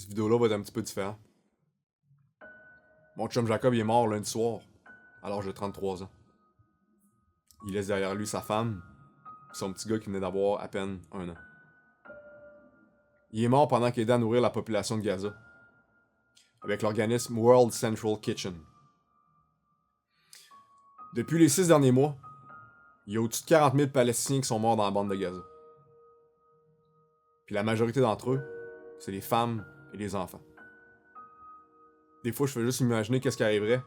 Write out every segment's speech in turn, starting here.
Cette vidéo-là va être un petit peu différente. Mon chum Jacob il est mort lundi soir, à l'âge de 33 ans. Il laisse derrière lui sa femme, et son petit gars qui venait d'avoir à peine 1 an. Il est mort pendant qu'il aidait à nourrir la population de Gaza, avec l'organisme World Central Kitchen. Depuis les 6 derniers mois, il y a au-dessus de 40 000 Palestiniens qui sont morts dans la bande de Gaza. Puis la majorité d'entre eux, c'est les femmes et les enfants. Des fois, je fais juste imaginer qu'est-ce qui arriverait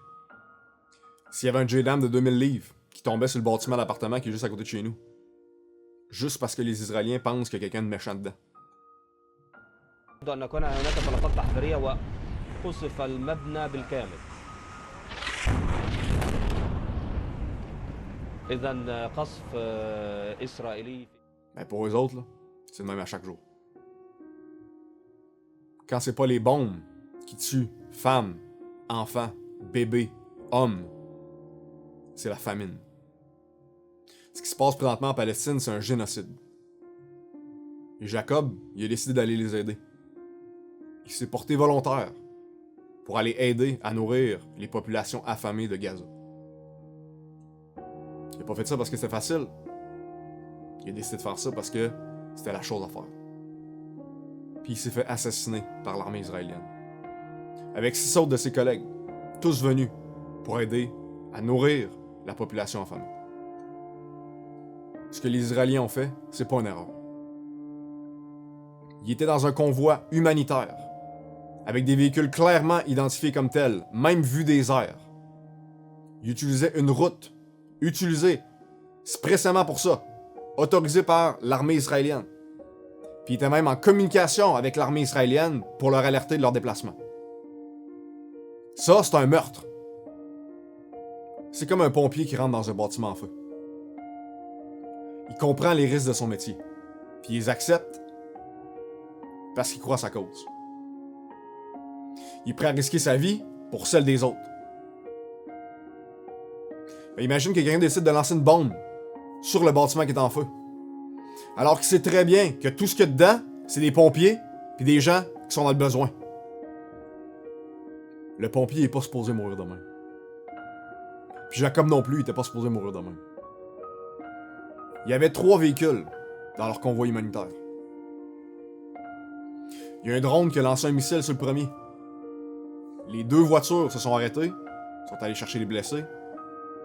s'il y avait un J-Dam de 2000 livres qui tombait sur le bâtiment d'appartement qui est juste à côté de chez nous. Juste parce que les Israéliens pensent qu'il y a quelqu'un de méchant dedans. أن يكون هناك طلقات تحذيرية وقصف المبنى بالكامل. إذا قصف إسرائيلي. Ben pour eux autres, là, c'est le même à chaque jour. Quand c'est pas les bombes qui tuent femmes, enfants, bébés, hommes, c'est la famine. Ce qui se passe présentement en Palestine, c'est un génocide. Et Jacob, il a décidé d'aller les aider. Il s'est porté volontaire pour aller aider à nourrir les populations affamées de Gaza. Il a pas fait ça parce que c'était facile. Il a décidé de faire ça parce que c'était la chose à faire. Puis il s'est fait assassiner par l'armée israélienne. Avec 6 autres de ses collègues, tous venus pour aider à nourrir la population affamée. Ce que les Israéliens ont fait, c'est pas une erreur. Ils étaient dans un convoi humanitaire, avec des véhicules clairement identifiés comme tels, même vus des airs. Ils utilisaient une route, utilisée expressément pour ça, autorisée par l'armée israélienne. Puis ils étaient même en communication avec l'armée israélienne pour leur alerter de leur déplacement. Ça, c'est un meurtre. C'est comme un pompier qui rentre dans un bâtiment en feu. Il comprend les risques de son métier, puis il les accepte parce qu'il croit à sa cause. Il est prêt à risquer sa vie pour celle des autres. Mais imagine que quelqu'un décide de lancer une bombe sur le bâtiment qui est en feu. Alors qu'il sait très bien que tout ce qu'il y a dedans, c'est des pompiers puis des gens qui sont dans le besoin. Le pompier est pas supposé mourir demain. Puis Jacob non plus, il était pas supposé mourir demain. Il y avait 3 véhicules dans leur convoi humanitaire. Il y a un drone qui a lancé un missile sur le premier. Les 2 voitures se sont arrêtées, sont allées chercher les blessés,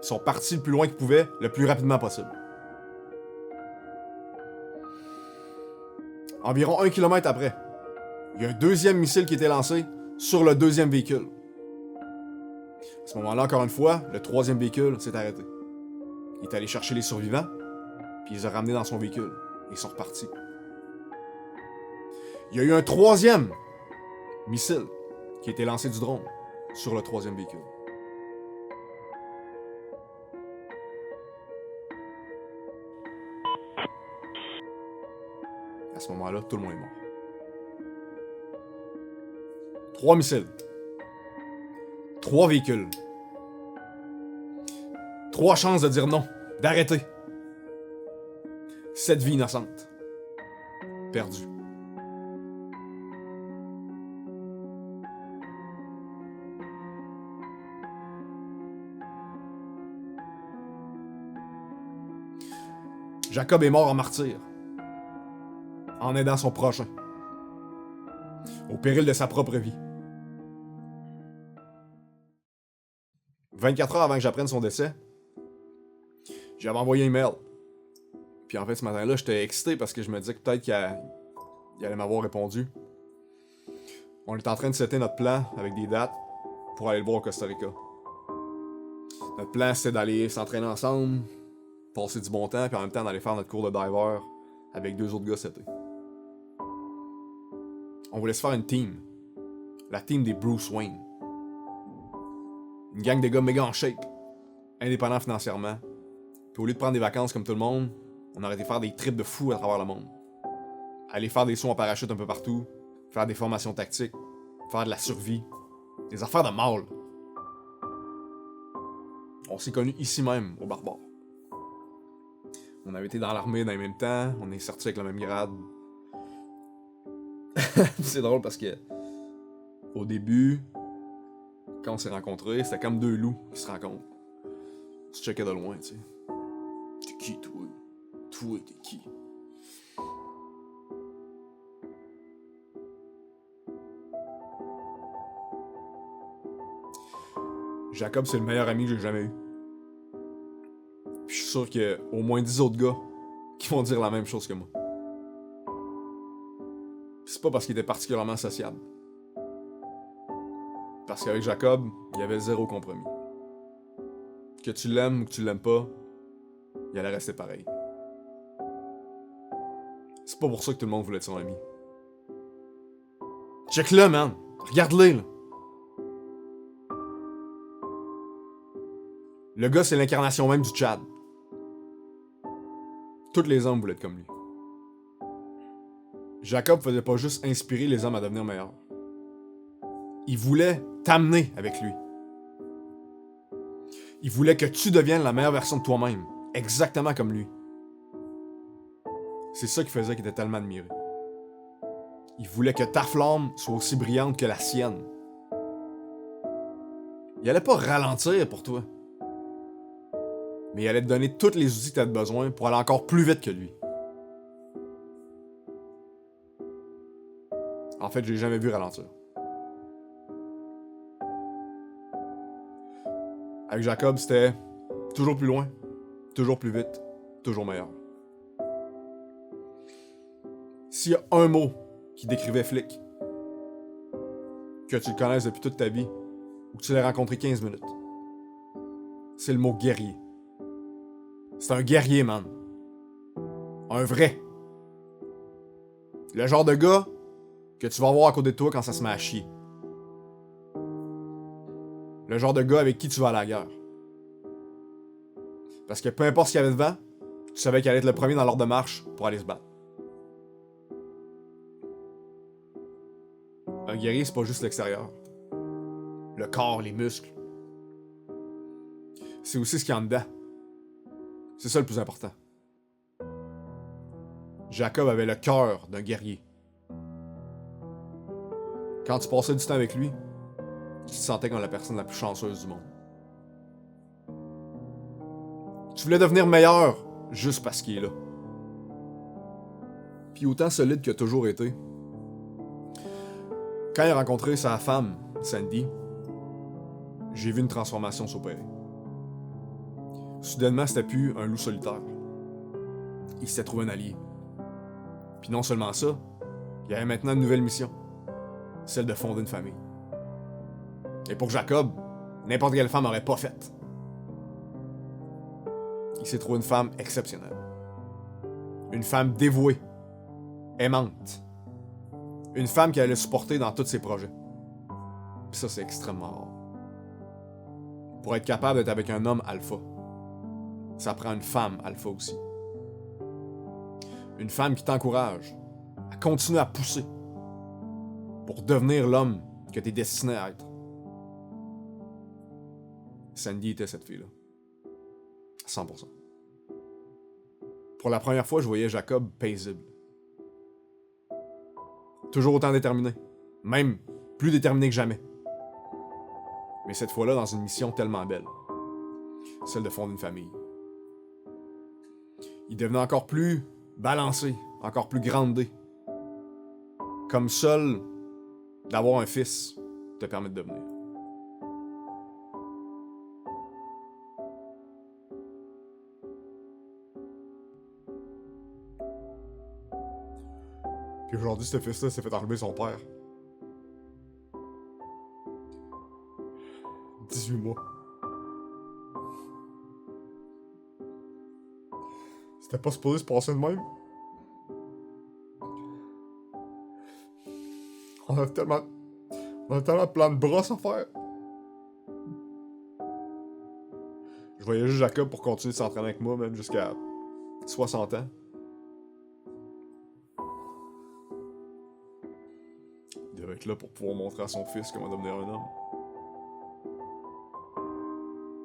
ils sont partis le plus loin qu'ils pouvaient, le plus rapidement possible. Environ 1 kilomètre après, il y a un 2e missile qui a été lancé sur le 2e véhicule. À ce moment-là, encore une fois, le 3e véhicule s'est arrêté. Il est allé chercher les survivants, puis il les a ramenés dans son véhicule. Et ils sont repartis. Il y a eu un 3e missile qui a été lancé du drone sur le 3e véhicule. À ce moment-là, tout le monde est mort. 3 missiles. 3 véhicules. 3 chances de dire non, d'arrêter. 7 vies innocentes. Perdues. Jacob est mort en martyr, en aidant son prochain, au péril de sa propre vie. 24 heures avant que j'apprenne son décès, j'avais envoyé un email. Puis en fait, ce matin-là, j'étais excité parce que je me disais que peut-être qu'il allait m'avoir répondu. On est en train de setter notre plan avec des dates pour aller le voir au Costa Rica. Notre plan, c'était d'aller s'entraîner ensemble, passer du bon temps, puis en même temps d'aller faire notre cours de diver avec 2 autres gars cet été. On voulait se faire une team. La team des Bruce Wayne. Une gang de gars méga en shape, indépendants financièrement. Puis au lieu de prendre des vacances comme tout le monde, on aurait été faire des trips de fous à travers le monde. Aller faire des sauts en parachute un peu partout, faire des formations tactiques, faire de la survie, des affaires de mâle. On s'est connus ici même, au Barbare. On avait été dans l'armée dans le même temps, on est sortis avec le même grade. C'est drôle parce que Au début, quand on s'est rencontrés, c'était comme deux loups qui se rencontrent. On se checkait de loin, tu sais. T'es qui, toi? Toi, t'es qui? Jacob, c'est le meilleur ami que j'ai jamais eu. Puis je suis sûr qu'il y a au moins 10 autres gars qui vont dire la même chose que moi. Puis c'est pas parce qu'il était particulièrement sociable. Parce qu'avec Jacob, il y avait zéro compromis. Que tu l'aimes ou que tu l'aimes pas, il allait rester pareil. C'est pas pour ça que tout le monde voulait être son ami. Check-le, man! Regarde-le, là! Le gars, c'est l'incarnation même du Tchad. Tous les hommes voulaient être comme lui. Jacob faisait pas juste inspirer les hommes à devenir meilleurs. Il voulait t'amener avec lui. Il voulait que tu deviennes la meilleure version de toi-même, exactement comme lui. C'est ça qui faisait qu'il était tellement admiré. Il voulait que ta flamme soit aussi brillante que la sienne. Il allait pas ralentir pour toi. Mais il allait te donner tous les outils que tu as besoin pour aller encore plus vite que lui. En fait, je l'ai jamais vu ralentir. Avec Jacob, c'était toujours plus loin, toujours plus vite, toujours meilleur. S'il y a un mot qui décrivait Flick, que tu le connaisses depuis toute ta vie, ou que tu l'aies rencontré 15 minutes, c'est le mot guerrier. C'est un guerrier, man. Un vrai. Le genre de gars que tu vas voir à côté de toi quand ça se met à chier. Le genre de gars avec qui tu vas à la guerre. Parce que peu importe ce qu'il y avait devant, tu savais qu'il allait être le premier dans l'ordre de marche pour aller se battre. Un guerrier, c'est pas juste l'extérieur. Le corps, les muscles. C'est aussi ce qu'il y a en dedans. C'est ça le plus important. Jacob avait le cœur d'un guerrier. Quand tu passais du temps avec lui, tu te sentais comme la personne la plus chanceuse du monde. Tu voulais devenir meilleur juste parce qu'il est là. Puis autant solide qu'il a toujours été. Quand il a rencontré sa femme, Sandy, j'ai vu une transformation s'opérer. Soudainement, c'était plus un loup solitaire. Il s'était trouvé un allié. Puis non seulement ça, il y avait maintenant une nouvelle mission. Celle de fonder une famille. Et pour Jacob, n'importe quelle femme n'aurait pas fait. Il s'est trouvé une femme exceptionnelle. Une femme dévouée, aimante. Une femme qui allait le supporter dans tous ses projets. Puis ça, c'est extrêmement rare. Pour être capable d'être avec un homme alpha, ça prend une femme alpha aussi. Une femme qui t'encourage à continuer à pousser pour devenir l'homme que t'es destiné à être. Sandy était cette fille-là. 100%. Pour la première fois, je voyais Jacob paisible. Toujours autant déterminé. Même plus déterminé que jamais. Mais cette fois-là, dans une mission tellement belle. Celle de fonder une famille. Il devenait encore plus balancé, encore plus groundé. Comme seul d'avoir un fils te permet de devenir. Puis aujourd'hui, ce fils-là s'est fait enlever son père. 18 mois. C'était pas supposé se passer de même. On a tellement de plans de brosse à faire. Je voyais juste Jacob pour continuer de s'entraîner avec moi, même jusqu'à 60 ans. Il devait être là pour pouvoir montrer à son fils comment devenir un homme.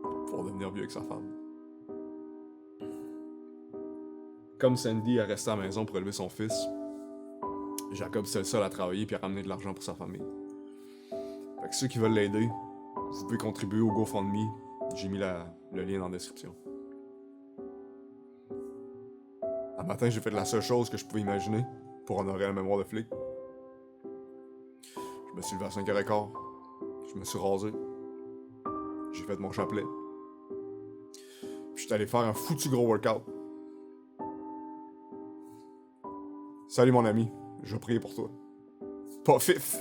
Pour pouvoir devenir vieux avec sa femme. Comme Sandy a resté à la maison pour élever son fils, Jacob c'était le seul à travailler puis à ramener de l'argent pour sa famille. Fait que ceux qui veulent l'aider, vous pouvez contribuer au GoFundMe. J'ai mis le lien dans la description. Un matin, j'ai fait la seule chose que je pouvais imaginer pour honorer la mémoire de flic. Je me suis levé à 5h15. Je me suis rasé. J'ai fait mon chapelet. Puis j'étais allé faire un foutu gros workout. Salut mon ami, je vais prier pour toi. Pas fif!